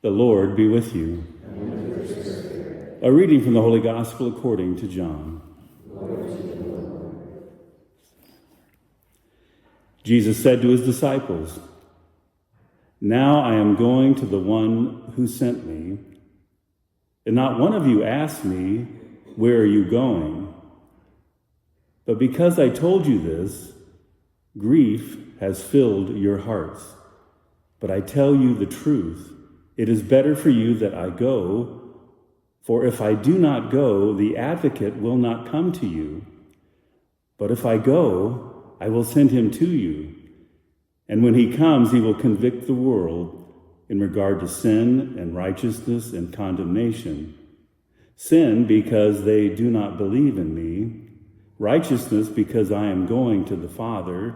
The Lord be with you. And with your spirit. A reading from the Holy Gospel according to John. Glory to you, Lord. Jesus said to his disciples, "Now I am going to the one who sent me, and not one of you asked me, 'Where are you going?' But because I told you this, grief has filled your hearts. But I tell you the truth, it is better for you that I go, for if I do not go, the advocate will not come to you. But if I go, I will send him to you. And when he comes, he will convict the world in regard to sin and righteousness and condemnation. Sin, because they do not believe in me. Righteousness, because I am going to the Father,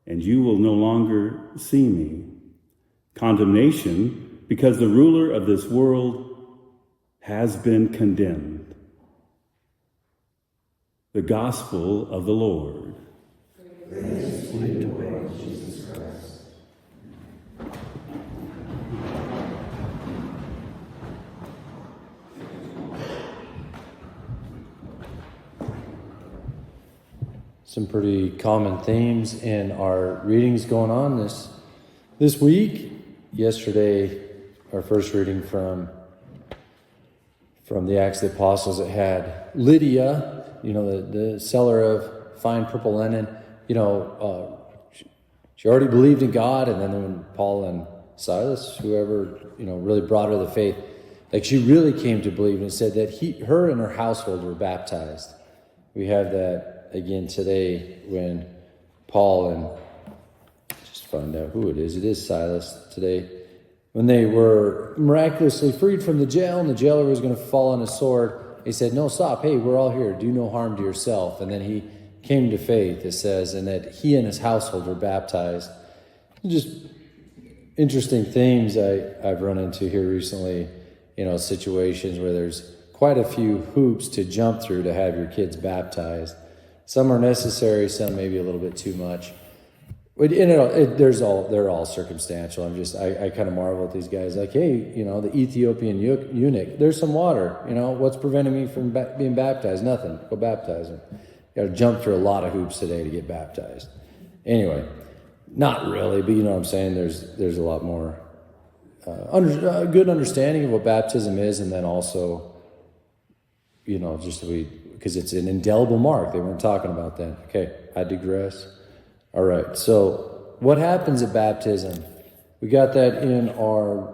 and you will no longer see me. Condemnation, because the ruler of this world has been condemned." The Gospel of the Lord. Praise to you, Lord Jesus Christ. Some pretty common themes in our readings going on this week. Yesterday, our first reading from the Acts of the Apostles, it had Lydia, the seller of fine purple linen. She already believed in God, and then when Paul and Silas, whoever really brought her the faith, like she really came to believe, and it said that her and her household were baptized. We have that again today when Paul and, just find out who it is Silas today, when they were miraculously freed from the jail and the jailer was going to fall on his sword, he said, "No, stop, hey, we're all here, do no harm to yourself." And then he came to faith, it says, and that he and his household were baptized. Just interesting themes I've run into here recently, situations where there's quite a few hoops to jump through to have your kids baptized. Some are necessary, some maybe a little bit too much. They're all circumstantial. I kind of marvel at these guys. Like, hey, the Ethiopian eunuch, there's some water. What's preventing me from being baptized? Nothing. Go baptize him. You got to jump through a lot of hoops today to get baptized. Anyway, not really, but you know what I'm saying. There's a lot more good understanding of what baptism is, and then also, because it's an indelible mark. They weren't talking about that. Okay, I digress. All right, so what happens at baptism? We got that in our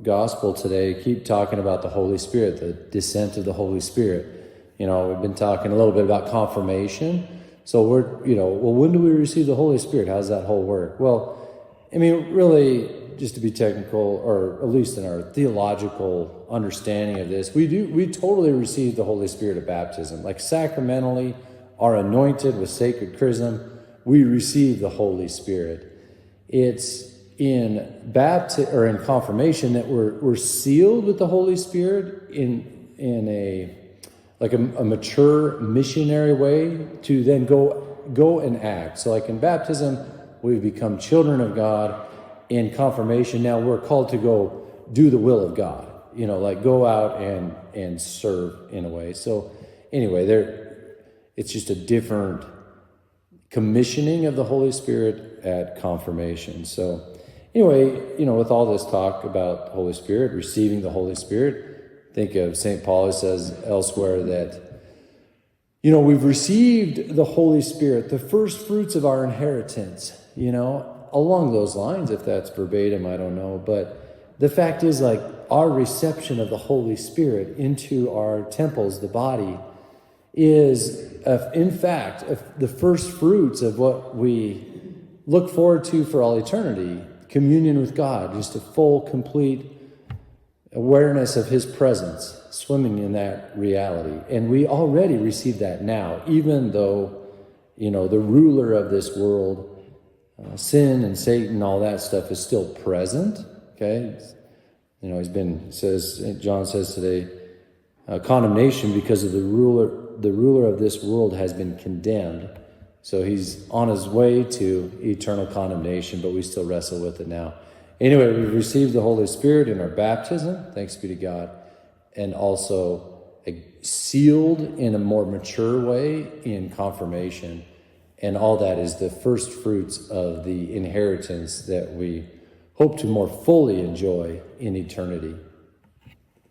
gospel today. Keep talking about the Holy Spirit, the descent of the Holy Spirit. We've been talking a little bit about confirmation. So when do we receive the Holy Spirit? How does that whole work? Well, really, just to be technical, or at least in our theological understanding of this, we totally receive the Holy Spirit at baptism. Like sacramentally, are anointed with sacred chrism, we receive the Holy Spirit. It's in baptism or in confirmation that we're sealed with the Holy Spirit in a mature missionary way to then go and act. So like in baptism, we become children of God. In confirmation, now we're called to go do the will of God. Go out and serve in a way. So anyway, it's just a different commissioning of the Holy Spirit at confirmation. So anyway, with all this talk about the Holy Spirit, receiving the Holy Spirit, think of St. Paul, who says elsewhere that, we've received the Holy Spirit, the first fruits of our inheritance, along those lines. If that's verbatim, I don't know. But the fact is, like, our reception of the Holy Spirit into our temples, the body, is, in fact, the first fruits of what we look forward to for all eternity, communion with God, just a full, complete awareness of His presence, swimming in that reality. And we already receive that now, even though, the ruler of this world, sin and Satan, all that stuff is still present. Okay, John says today, condemnation because of the ruler of this world has been condemned. So he's on his way to eternal condemnation, but we still wrestle with it now. Anyway, we've received the Holy Spirit in our baptism, thanks be to God, and also sealed in a more mature way in confirmation. And all that is the first fruits of the inheritance that we hope to more fully enjoy in eternity.